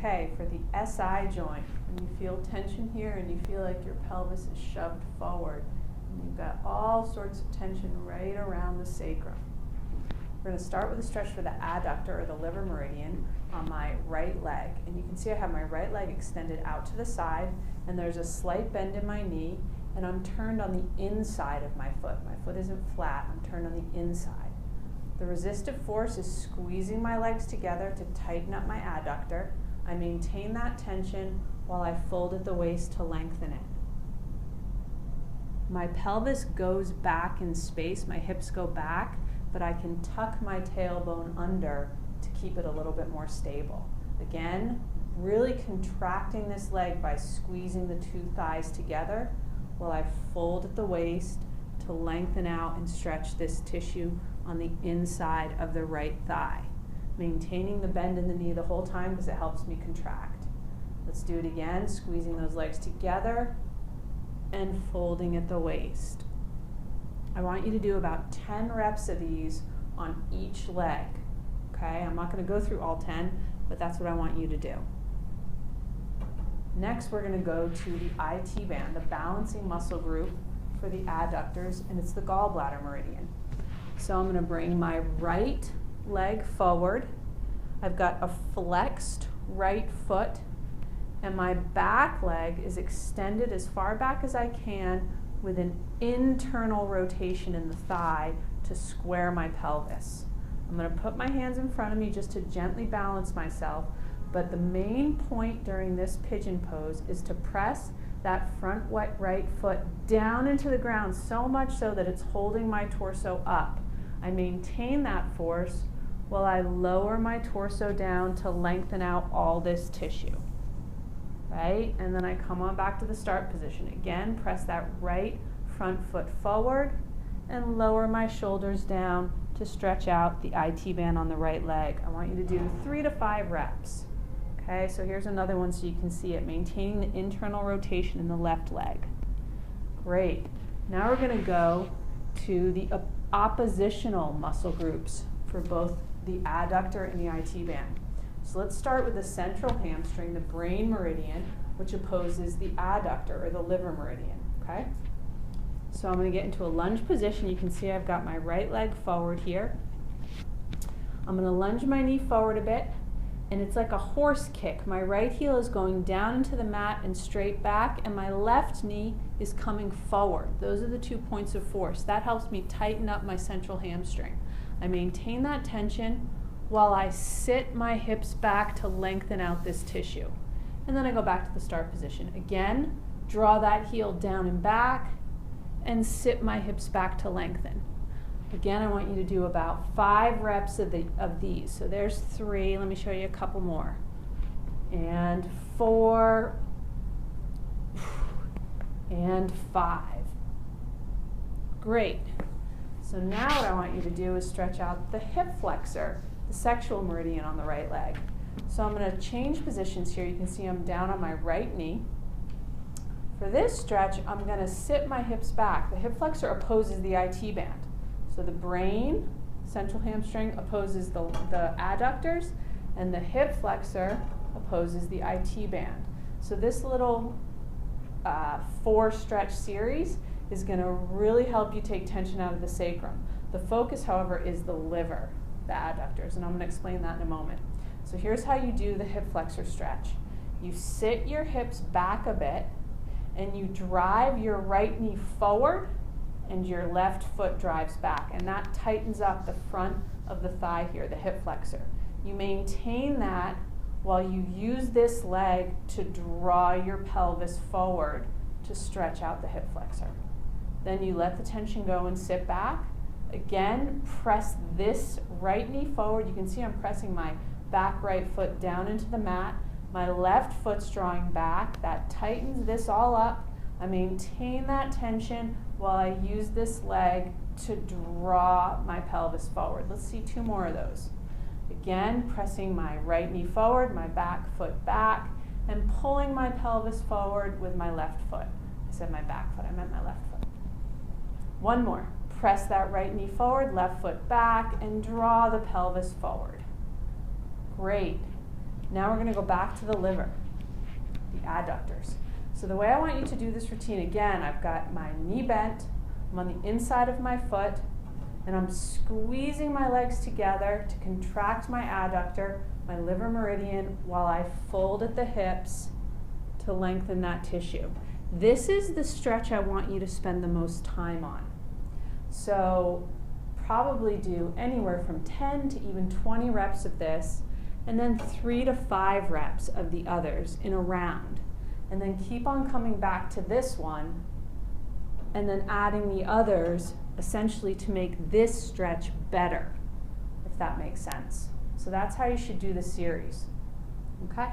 Okay, for the SI joint, and you feel tension here and you feel like your pelvis is shoved forward, and you've got all sorts of tension right around the sacrum. We're going to start with a stretch for the adductor or the liver meridian on my right leg. And you can see I have my right leg extended out to the side, and there's a slight bend in my knee, and I'm turned on the inside of my foot. My foot isn't flat, I'm turned on the inside. The resistive force is squeezing my legs together to tighten up my adductor. I maintain that tension while I fold at the waist to lengthen it. My pelvis goes back in space, my hips go back, but I can tuck my tailbone under to keep it a little bit more stable. Again, really contracting this leg by squeezing the two thighs together while I fold at the waist to lengthen out and stretch this tissue on the inside of the right thigh. Maintaining the bend in the knee the whole time because it helps me contract. Let's do it again, squeezing those legs together and folding at the waist. I want you to do about 10 reps of these on each leg. Okay, I'm not going to go through all 10, but that's what I want you to do. Next, we're going to go to the IT band, the balancing muscle group for the adductors, and it's the gallbladder meridian. So I'm going to bring my right leg forward. I've got a flexed right foot, and my back leg is extended as far back as I can with an internal rotation in the thigh to square my pelvis. I'm going to put my hands in front of me just to gently balance myself, but the main point during this pigeon pose is to press that front right foot down into the ground so much so that it's holding my torso up. I maintain that force while I lower my torso down to lengthen out all this tissue. Right? And then I come on back to the start position. Again, press that right front foot forward and lower my shoulders down to stretch out the IT band on the right leg. I want you to do 3 to 5 reps. Okay, so here's another one so you can see it, maintaining the internal rotation in the left leg. Great. Now we're going to go to the oppositional muscle groups for both the adductor and the IT band. So let's start with the central hamstring, the brain meridian, which opposes the adductor or the liver meridian. Okay? So I'm going to get into a lunge position. You can see I've got my right leg forward here. I'm going to lunge my knee forward a bit, and it's like a horse kick. My right heel is going down into the mat and straight back, and my left knee is coming forward. Those are the 2 points of force. That helps me tighten up my central hamstring. I maintain that tension while I sit my hips back to lengthen out this tissue. And then I go back to the start position. Again, draw that heel down and back and sit my hips back to lengthen. Again, I want you to do about 5 reps of these. So there's 3. Let me show you a couple more. And 4 and 5. Great. So now what I want you to do is stretch out the hip flexor, the sexual meridian on the right leg. So I'm going to change positions here. You can see I'm down on my right knee. For this stretch, I'm going to sit my hips back. The hip flexor opposes the IT band. So the brain, central hamstring, opposes the adductors, and the hip flexor opposes the IT band. So this little 4 stretch series is going to really help you take tension out of the sacrum. The focus, however, is the liver, the adductors, and I'm going to explain that in a moment. So here's how you do the hip flexor stretch. You sit your hips back a bit, and you drive your right knee forward, and your left foot drives back, and that tightens up the front of the thigh here, the hip flexor. You maintain that while you use this leg to draw your pelvis forward to stretch out the hip flexor. Then you let the tension go and sit back. Again, press this right knee forward. You can see I'm pressing my back right foot down into the mat. My left foot's drawing back. That tightens this all up. I maintain that tension while I use this leg to draw my pelvis forward. Let's see 2 more of those. Again, pressing my right knee forward, my back foot back, and pulling my pelvis forward with my left foot. I said my back foot, I meant my left foot. 1 more. Press that right knee forward, left foot back, and draw the pelvis forward. Great. Now we're going to go back to the liver, the adductors. So the way I want you to do this routine, again, I've got my knee bent, I'm on the inside of my foot, and I'm squeezing my legs together to contract my adductor, my liver meridian, while I fold at the hips to lengthen that tissue. This is the stretch I want you to spend the most time on. So probably do anywhere from 10 to even 20 reps of this, and then 3 to 5 reps of the others in a round. And then keep on coming back to this one, and then adding the others essentially to make this stretch better, if that makes sense. So that's how you should do the series, okay?